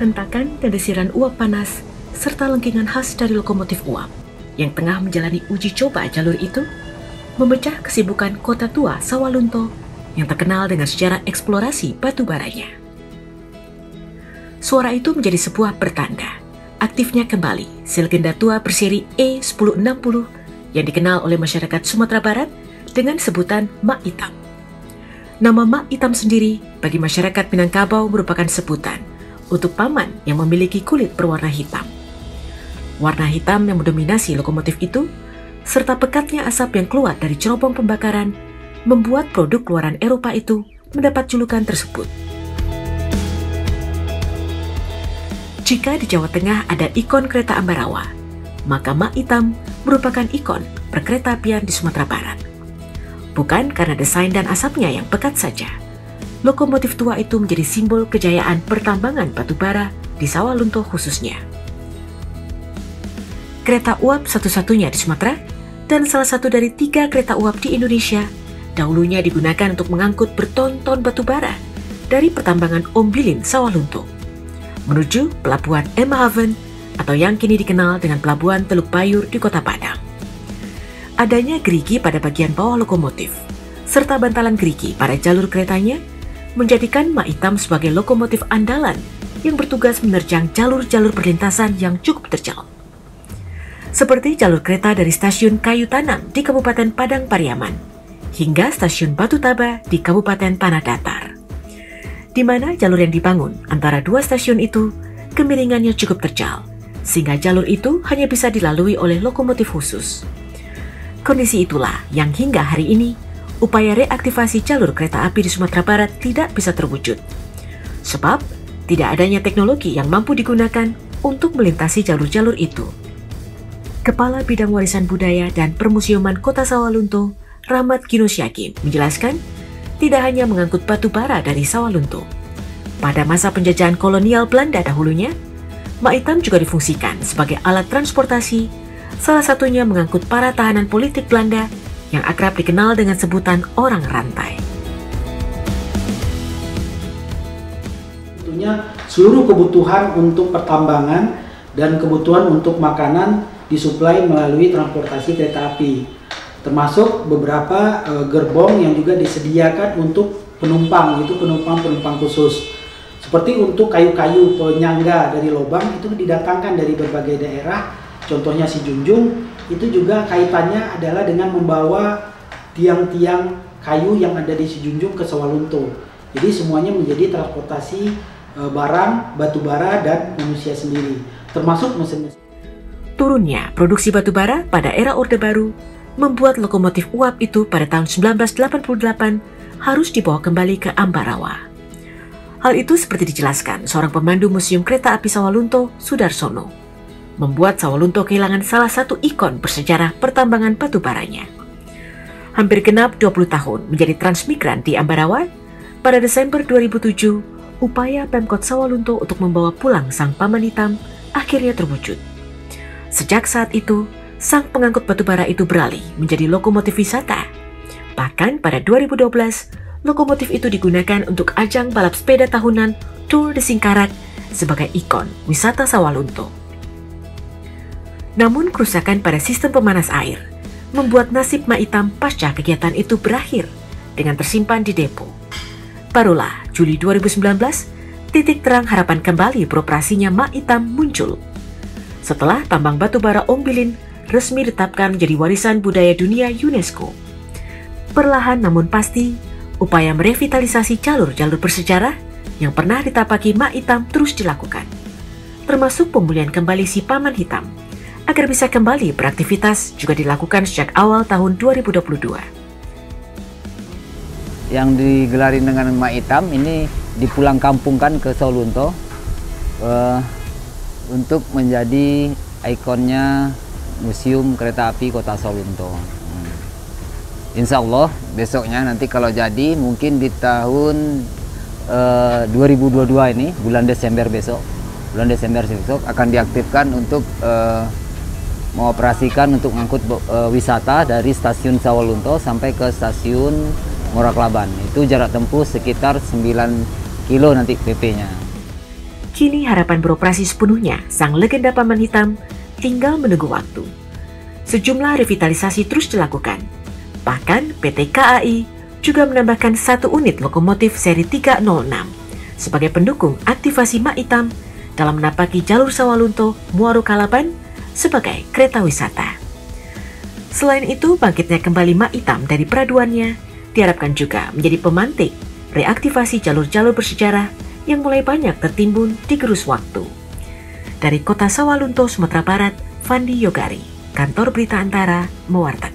hentakan dan desiran uap panas, serta lengkingan khas dari lokomotif uap yang tengah menjalani uji coba jalur itu, memecah kesibukan kota tua Sawalunto yang terkenal dengan sejarah eksplorasi batu baranya. Suara itu menjadi sebuah pertanda aktifnya kembali si legenda tua berseri E1060 yang dikenal oleh masyarakat Sumatera Barat dengan sebutan Mak Itam. Nama Mak Itam sendiri bagi masyarakat Minangkabau merupakan sebutan untuk paman yang memiliki kulit berwarna hitam. Warna hitam yang mendominasi lokomotif itu, serta pekatnya asap yang keluar dari cerobong pembakaran, membuat produk keluaran Eropa itu mendapat julukan tersebut. Jika di Jawa Tengah ada ikon kereta Ambarawa, maka Mak Itam merupakan ikon perkeretaapian di Sumatera Barat. Bukan karena desain dan asapnya yang pekat saja, lokomotif tua itu menjadi simbol kejayaan pertambangan batubara di Sawalunto khususnya. Kereta uap satu-satunya di Sumatera dan salah satu dari 3 kereta uap di Indonesia, dahulunya digunakan untuk mengangkut berton-ton batubara dari pertambangan Ombilin Sawalunto menuju pelabuhan Emhaven atau yang kini dikenal dengan pelabuhan Teluk Bayur di Kota Padang. Adanya gerigi pada bagian bawah lokomotif serta bantalan gerigi pada jalur keretanya menjadikan Mak Itam sebagai lokomotif andalan yang bertugas menerjang jalur-jalur perlintasan yang cukup terjal. Seperti jalur kereta dari stasiun Kayu Tanam di Kabupaten Padang Pariaman hingga stasiun Batu Taba di Kabupaten Tanah Datar, di mana jalur yang dibangun antara 2 stasiun itu kemiringannya cukup terjal, sehingga jalur itu hanya bisa dilalui oleh lokomotif khusus. Kondisi itulah yang hingga hari ini upaya reaktivasi jalur kereta api di Sumatera Barat tidak bisa terwujud, sebab tidak adanya teknologi yang mampu digunakan untuk melintasi jalur-jalur itu. Kepala Bidang Warisan Budaya dan Permusiuman Kota Sawalunto, Rahmat Ginusyakim, menjelaskan tidak hanya mengangkut batu bara dari Sawalunto. Pada masa penjajahan kolonial Belanda dahulunya, Mak Itam juga difungsikan sebagai alat transportasi, salah satunya mengangkut para tahanan politik Belanda yang akrab dikenal dengan sebutan orang rantai. Tentunya seluruh kebutuhan untuk pertambangan dan kebutuhan untuk makanan disuplai melalui transportasi kereta api, termasuk beberapa gerbong yang juga disediakan untuk penumpang, itu penumpang khusus. Seperti untuk kayu-kayu penyangga dari lubang itu didatangkan dari berbagai daerah, contohnya si Junjung, itu juga kaitannya adalah dengan membawa tiang-tiang kayu yang ada di si Junjung ke Sawalunto. Jadi semuanya menjadi transportasi barang, batu bara, dan manusia sendiri, termasuk mesin-mesin. Turunnya produksi batubara pada era Orde Baru membuat lokomotif uap itu pada tahun 1988 harus dibawa kembali ke Ambarawa. Hal itu seperti dijelaskan seorang pemandu Museum Kereta Api Sawalunto, Sudarsono, membuat Sawalunto kehilangan salah satu ikon bersejarah pertambangan batubaranya. Hampir genap 20 tahun menjadi transmigran di Ambarawa, pada Desember 2007, upaya Pemkot Sawalunto untuk membawa pulang sang paman hitam akhirnya terwujud. Sejak saat itu, sang pengangkut batubara itu beralih menjadi lokomotif wisata. Bahkan pada 2012, lokomotif itu digunakan untuk ajang balap sepeda tahunan Tour de Singkarak sebagai ikon wisata Sawalunto. Namun kerusakan pada sistem pemanas air membuat nasib Mak Itam pasca kegiatan itu berakhir dengan tersimpan di depo. Barulah Juli 2019, titik terang harapan kembali beroperasinya Mak Itam muncul setelah tambang batubara Ombilin resmi ditetapkan menjadi warisan budaya dunia UNESCO. Perlahan namun pasti, upaya merevitalisasi jalur-jalur bersejarah yang pernah ditapaki Mak Itam terus dilakukan, termasuk pemulihan kembali si paman hitam agar bisa kembali beraktivitas juga dilakukan sejak awal tahun 2022. Yang digelarin dengan Mak Itam ini dipulang kampungkan ke Sawalunto untuk menjadi ikonnya Museum Kereta Api Kota Sawalunto. Insya Allah besoknya nanti kalau jadi mungkin di tahun 2022 ini bulan Desember besok akan diaktifkan untuk mengoperasikan untuk mengangkut wisata dari stasiun Sawalunto sampai ke stasiun Moraklaban. Itu jarak tempuh sekitar 9 kilo nanti PP-nya. Kini harapan beroperasi sepenuhnya sang legenda Paman Hitam tinggal menunggu waktu. Sejumlah revitalisasi terus dilakukan. Bahkan PT KAI juga menambahkan 1 unit lokomotif seri 306 sebagai pendukung aktivasi Mak Hitam dalam menapaki jalur Sawalunto Muaro Kalaban sebagai kereta wisata. Selain itu, bangkitnya kembali Mak Hitam dari peraduannya diharapkan juga menjadi pemantik reaktivasi jalur-jalur bersejarah yang mulai banyak tertimbun di gerus waktu. Dari kota Sawalunto, Sumatera Barat, Fandi Yogari, Kantor Berita Antara, mewartakan.